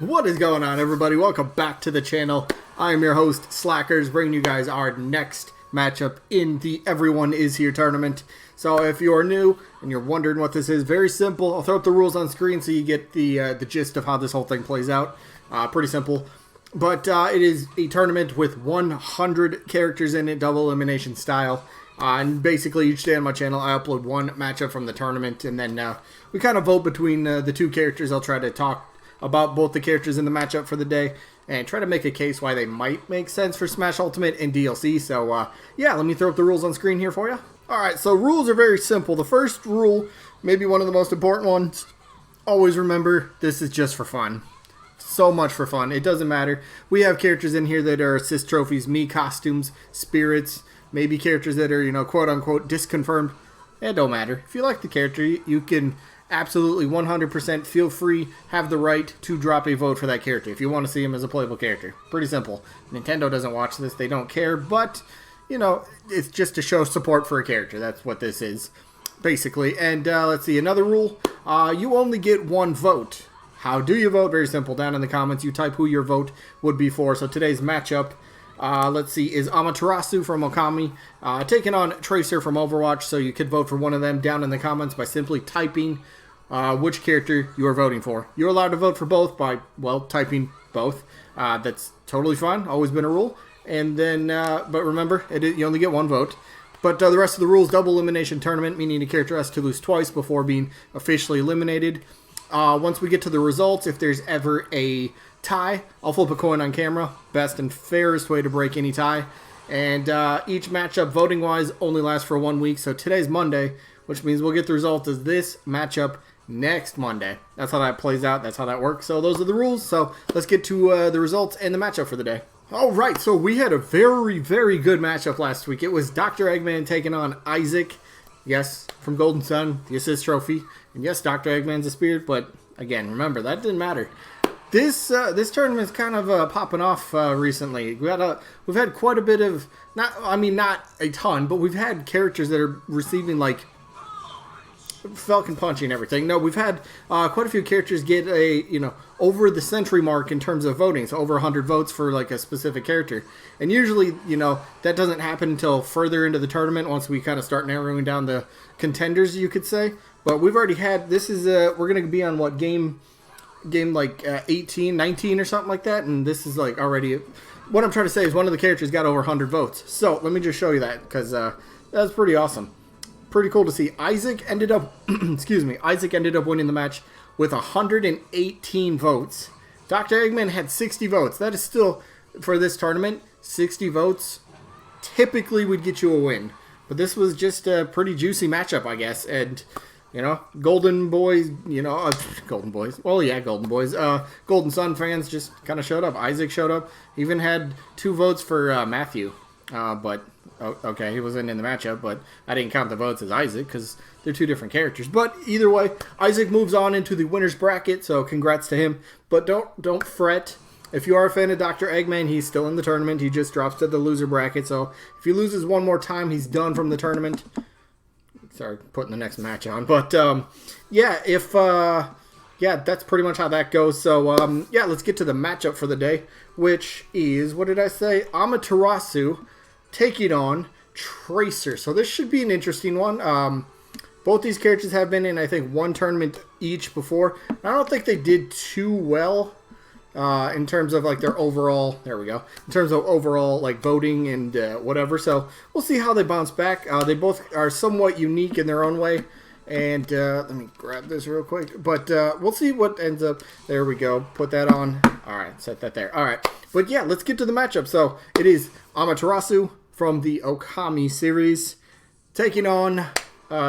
What is going on, everybody? Welcome back to the channel. I am your host, Slackerz, bringing you guys our next matchup in the Everyone Is Here tournament. So if you are new and you're wondering what this is, very simple. I'll throw up the rules on screen so you get the gist of how this whole thing plays out. Pretty simple. But it is a tournament with 100 characters in it, double elimination style. And basically, each day on my channel, I upload one matchup from the tournament, and then we kind of vote between the two characters. I'll try to talk about both the characters in the matchup for the day and try to make a case why they might make sense for Smash Ultimate and DLC. So, yeah, let me throw up the rules on screen here for you. Alright, so rules are very simple. The first rule, maybe one of the most important ones, always remember, this is just for fun. So much for fun. It doesn't matter. We have characters in here that are assist trophies, me costumes, spirits, maybe characters that are, you know, quote-unquote disconfirmed. It don't matter. If you like the character, you can absolutely 100% feel free, have the right to drop a vote for that character if you want to see him as a playable character. Pretty simple. Nintendo doesn't watch this. They don't care, but, you know, it's just to show support for a character. That's what this is, basically. And let's see, another rule. You only get one vote. How do you vote? Very simple. Down in the comments, you type who your vote would be for. So today's matchup, let's see, is Amaterasu from Okami taking on Tracer from Overwatch. So you could vote for one of them down in the comments by simply typing which character you are voting for. You're allowed to vote for both by, well, typing both. That's totally fine. Always been a rule. And then, but remember, you only get one vote. But the rest of the rules, double elimination tournament, meaning a character has to lose twice before being officially eliminated. Once we get to the results, if there's ever a tie, I'll flip a coin on camera. Best and fairest way to break any tie. And each matchup, voting-wise, only lasts for 1 week. So today's Monday, which means we'll get the result of this matchup next Monday. That's how that plays out. That's how that works. So those are the rules. So let's get to the results and the matchup for the day. All right, so we had a very, very good matchup last week. It was Dr. Eggman taking on Isaac. Yes, from Golden Sun, the assist trophy. And yes, Dr. Eggman's a spirit, but again, remember, that didn't matter. This tournament's kind of popping off recently. We've had quite a bit of, not a ton, but we've had characters that are receiving, like, Falcon Punch and everything. No, we've had quite a few characters get a, you know, over the century mark in terms of voting, so over 100 votes for, like, a specific character. And usually, you know, that doesn't happen until further into the tournament, once we kind of start narrowing down the contenders, you could say. But we've already had, this is, we're going to be on, what, game like 18, 19 or something like that, and this is, like, already, what I'm trying to say is one of the characters got over 100 votes. So, let me just show you that, because that's pretty awesome. Pretty cool to see. Isaac ended up, Isaac ended up winning the match with 118 votes. Dr. Eggman had 60 votes. That is still, for this tournament, 60 votes typically would get you a win. But this was just a pretty juicy matchup, I guess. And, you know, Golden Boys, you know, Golden Boys. Well, yeah, Golden Boys. Golden Sun fans just kind of showed up. Isaac showed up. Even had 2 votes for Matthew. But, okay, he wasn't in the matchup, but I didn't count the votes as Isaac because they're 2 different characters. But either way, Isaac moves on into the winner's bracket, so congrats to him. But don't fret. If you are a fan of Dr. Eggman, he's still in the tournament. He just drops to the loser bracket, so if he loses one more time, he's done from the tournament. Sorry, putting the next match on. But, yeah, yeah, that's pretty much how that goes. So, yeah, let's get to the matchup for the day, which is, what did I say? Amaterasu taking on Tracer. So this should be an interesting one. Both these characters have been in, I think, 1 tournament each before. I don't think they did too well in terms of, like, their overall, there we go, in terms of overall, like, voting and whatever. So we'll see how they bounce back. They both are somewhat unique in their own way. And let me grab this real quick. But we'll see what ends up. There we go. Put that on. All right, set that there. All right. But yeah, let's get to the matchup. So it is Amaterasu from the Okami series taking on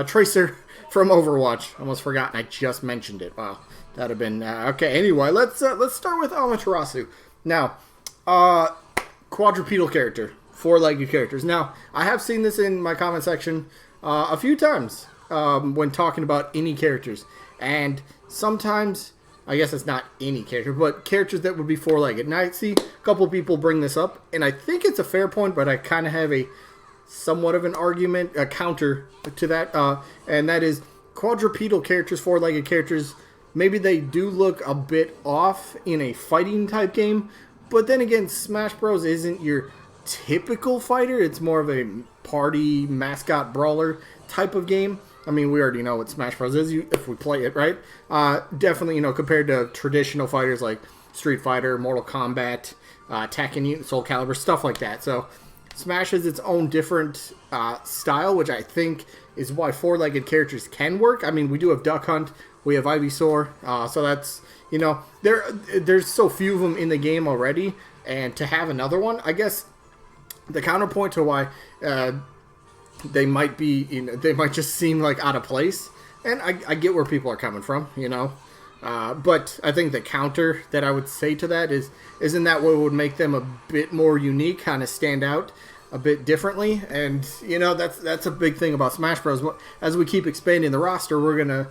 Tracer from Overwatch. Almost forgotten I just mentioned it. Wow, that'd have been okay. Anyway, let's start with Amaterasu. Now, quadrupedal character, 4-legged characters. Now, I have seen this in my comment section a few times when talking about any characters, and sometimes, I guess it's not any character, but characters that would be 4-legged. Now, I see a couple people bring this up, and I think it's a fair point, but I kind of have a somewhat of an argument, a counter to that, and that is quadrupedal characters, 4-legged characters, maybe they do look a bit off in a fighting type game. But then again, Smash Bros. Isn't your typical fighter. It's more of a party mascot brawler type of game. I mean, we already know what Smash Bros. Is if we play it, right? Definitely, compared to traditional fighters like Street Fighter, Mortal Kombat, Tekken, Soul Calibur, stuff like that. So Smash has its own different style, which I think is why four-legged characters can work. I mean, we do have Duck Hunt, we have Ivysaur, so that's, there's so few of them in the game already, and to have another one, I guess the counterpoint to why they might be, they might just seem like out of place, and I get where people are coming from, but I think the counter that I would say to that isn't that what would make them a bit more unique, kind of stand out a bit differently, and that's a big thing about Smash Bros. As we keep expanding the roster, we're gonna,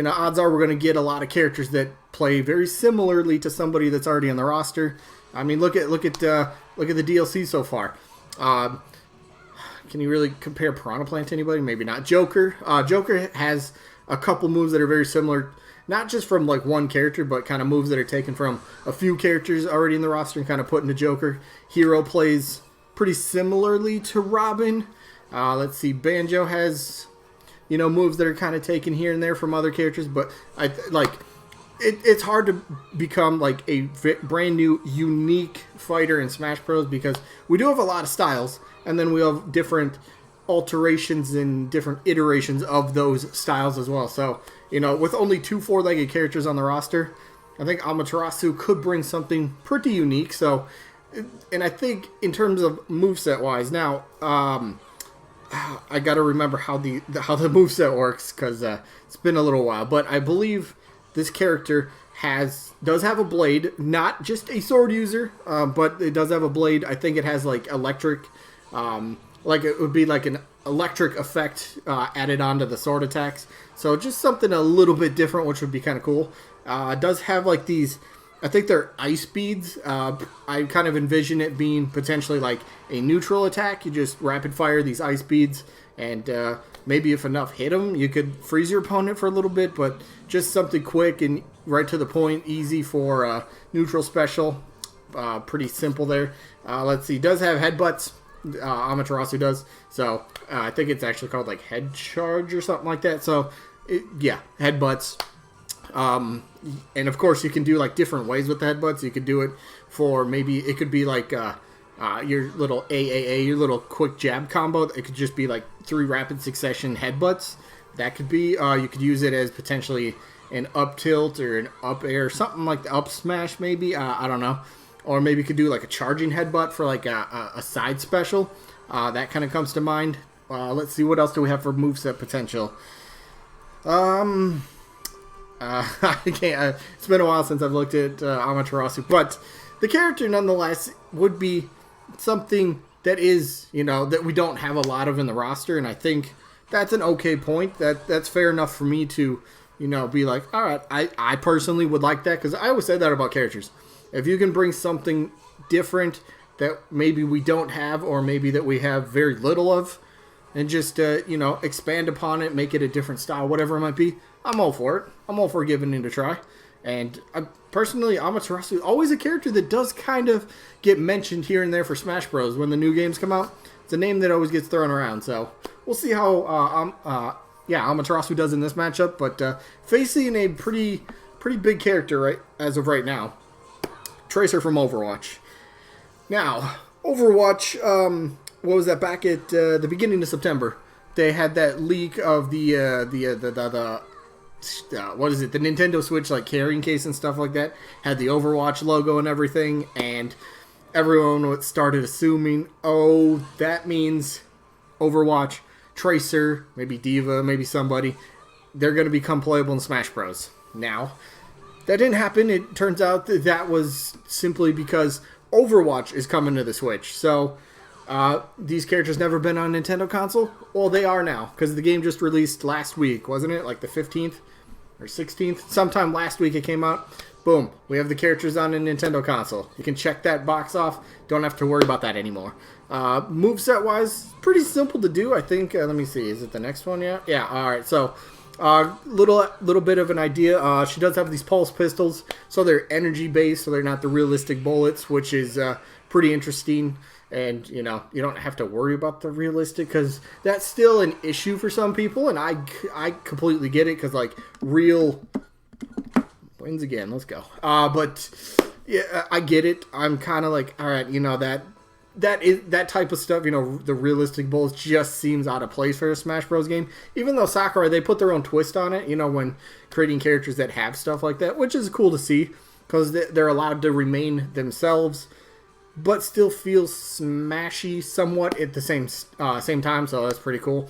odds are we're gonna get a lot of characters that play very similarly to somebody that's already on the roster. I mean, look at the DLC so far. Can you really compare Piranha Plant to anybody? Maybe not. Joker. Joker has a couple moves that are very similar, not just from like one character, but kind of moves that are taken from a few characters already in the roster and kind of put into Joker. Hero plays pretty similarly to Robin. Let's see. Banjo has, moves that are kind of taken here and there from other characters, but it's hard to become like a brand new, unique fighter in Smash Bros. Because we do have a lot of styles, and then we have different alterations and different iterations of those styles as well. So, with only 2 four-legged characters on the roster, I think Amaterasu could bring something pretty unique. So, and I think in terms of moveset-wise, now, I got to remember how the moveset works, because it's been a little while, but I believe this character does have a blade, not just a sword user, but it does have a blade. I think it has like electric, like it would be like an electric effect added onto the sword attacks. So just something a little bit different, which would be kind of cool. It does have like these, I think they're ice beads. I kind of envision it being potentially like a neutral attack. You just rapid fire these ice beads, and maybe if enough hit them, you could freeze your opponent for a little bit, but just something quick and right to the point, easy for neutral special. Pretty simple there. Let's see, does have headbutts. Amaterasu does. So I think it's actually called like head charge or something like that. So yeah, headbutts. And of course you can do like different ways with the headbutts. You could do it for, maybe it could be like your little AAA, your little quick jab combo. It could just be like 3 rapid succession headbutts. That could be, you could use it as potentially an up tilt or an up air, something like the up smash maybe, I don't know. Or maybe you could do like a charging headbutt for like a side special. That kind of comes to mind. Let's see, what else do we have for moveset potential? I can't, it's been a while since I've looked at Amaterasu, but the character nonetheless would be something that is, that we don't have a lot of in the roster, and I think that's an okay point. That's fair enough for me to, be like, all right, I personally would like that, because I always say that about characters. If you can bring something different that maybe we don't have, or maybe that we have very little of, and just, expand upon it, make it a different style, whatever it might be, I'm all for it. I'm all for giving it a try. And personally, Amaterasu, always a character that does kind of get mentioned here and there for Smash Bros. When the new games come out. It's a name that always gets thrown around. So we'll see how Amaterasu does in this matchup. But facing a pretty big character right as of right now, Tracer from Overwatch. Now, Overwatch, what was that, back at the beginning of September? They had that leak of the what is it? The Nintendo Switch like carrying case and stuff like that. Had the Overwatch logo and everything, and everyone started assuming, oh, that means Overwatch, Tracer, maybe Diva, maybe somebody, they're going to become playable in Smash Bros. Now, that didn't happen. It turns out that was simply because Overwatch is coming to the Switch. So, these characters never been on Nintendo console? Well, they are now, because the game just released last week, wasn't it? Like the 15th or 16th? Sometime last week it came out. Boom. We have the characters on a Nintendo console. You can check that box off. Don't have to worry about that anymore. Moveset-wise, pretty simple to do, I think. Let me see. Is it the next one yet? Yeah, alright. So, Little bit of an idea. She does have these pulse pistols, so they're energy based, so they're not the realistic bullets, which is pretty interesting. And you know, you don't have to worry about the realistic, because that's still an issue for some people, and I completely get it, because like real wins again. Let's go. But yeah, I get it. I'm kind of like, all right, you know, that type of stuff, you know, the realistic bullets just seems out of place for a Smash Bros. Game. Even though Sakurai, they put their own twist on it, you know, when creating characters that have stuff like that, which is cool to see, because they're allowed to remain themselves, but still feel smashy somewhat at the same time, so that's pretty cool.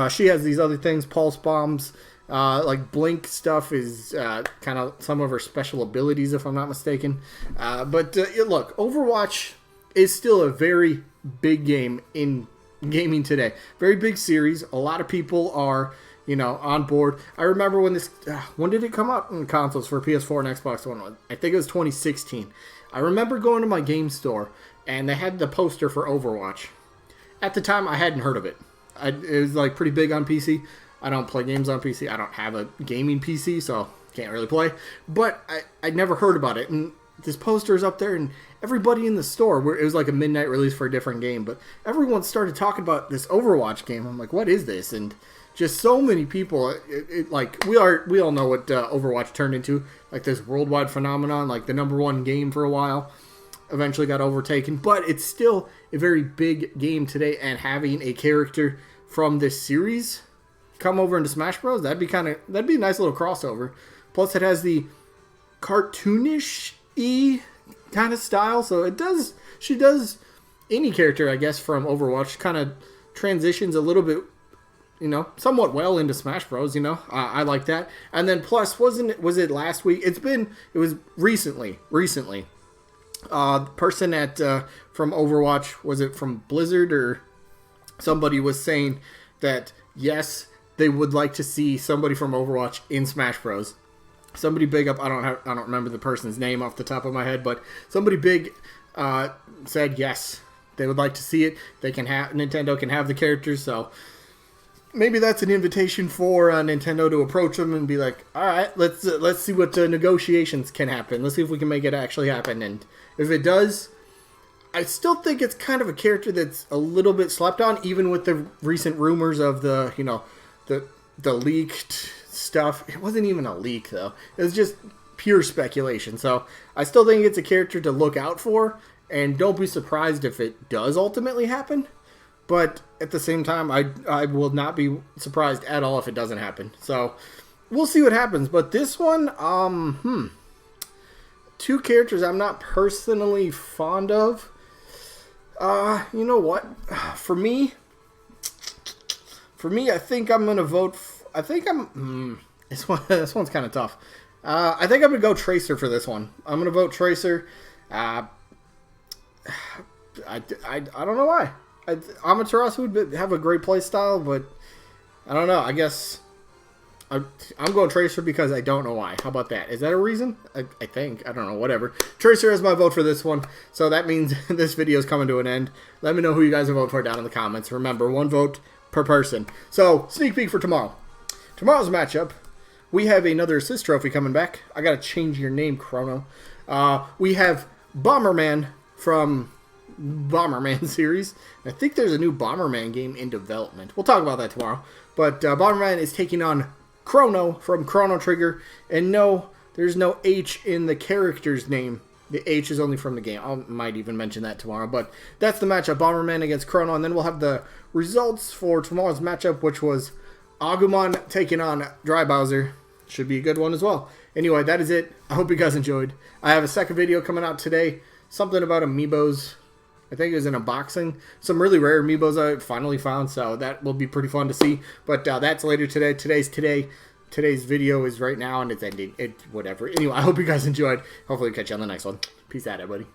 She has these other things, pulse bombs, like blink stuff is kind of some of her special abilities, if I'm not mistaken. Look, Overwatch is still a very big game in gaming today. Very big series. A lot of people are, you know, on board. I remember when did it come out in consoles for PS4 and Xbox One? I think it was 2016. I remember going to my game store, and they had the poster for Overwatch. At the time, I hadn't heard of it. It was like pretty big on PC. I don't play games on PC. I don't have a gaming PC, so can't really play. But I'd never heard about it, and this poster is up there, and everybody in the store, it was like a midnight release for a different game, but everyone started talking about this Overwatch game. I'm like, what is this? And just so many people, like, we all know what Overwatch turned into, like this worldwide phenomenon, like the #1 game for a while, eventually got overtaken, but it's still a very big game today, and having a character from this series come over into Smash Bros, that'd be a nice little crossover. Plus it has the cartoonish-y kind of style, so she does any character, I guess, from Overwatch kind of transitions a little bit, you know, somewhat well into Smash Bros, you know. I like that. And then plus, was it last week? It was recently. The person from Overwatch, was it from Blizzard or somebody, was saying that yes, they would like to see somebody from Overwatch in Smash Bros. Somebody big up, I don't remember the person's name off the top of my head, but somebody big said yes, they would like to see it. Nintendo can have the characters, so maybe that's an invitation for Nintendo to approach them and be like, all right, let's see what negotiations can happen. Let's see if we can make it actually happen. And if it does, I still think it's kind of a character that's a little bit slept on, even with the recent rumors of the leaked stuff. It wasn't even a leak, though. It was just pure speculation. So I still think it's a character to look out for, and don't be surprised if it does ultimately happen. But at the same time, I will not be surprised at all if it doesn't happen. So we'll see what happens. But this one, two characters I'm not personally fond of. You know what? For me, I think I'm gonna vote. This one's kind of tough. I think I'm gonna go Tracer for this one. I'm gonna vote Tracer. I don't know why. Amaterasu would have a great play style, but I don't know. I guess I'm going Tracer because I don't know why. How about that? Is that a reason? I think. I don't know. Whatever. Tracer is my vote for this one. So that means this video is coming to an end. Let me know who you guys vote for down in the comments. Remember, 1 vote per person. So, sneak peek for tomorrow. Tomorrow's matchup, we have another assist trophy coming back. I got to change your name, Chrono. We have Bomberman from Bomberman series. I think there's a new Bomberman game in development. We'll talk about that tomorrow. But Bomberman is taking on Chrono from Chrono Trigger. And no, there's no H in the character's name. The H is only from the game. I might even mention that tomorrow. But that's the matchup, Bomberman against Chrono. And then we'll have the results for tomorrow's matchup, which was Agumon taking on Dry Bowser. Should be a good one as well. Anyway, that is it. I hope you guys enjoyed. I have a second video coming out today. Something about amiibos. I think it was an unboxing. Some really rare amiibos I finally found, so that will be pretty fun to see. But that's later today. Today's video is right now, and it's ending. Whatever. Anyway, I hope you guys enjoyed. Hopefully catch you on the next one. Peace out, everybody.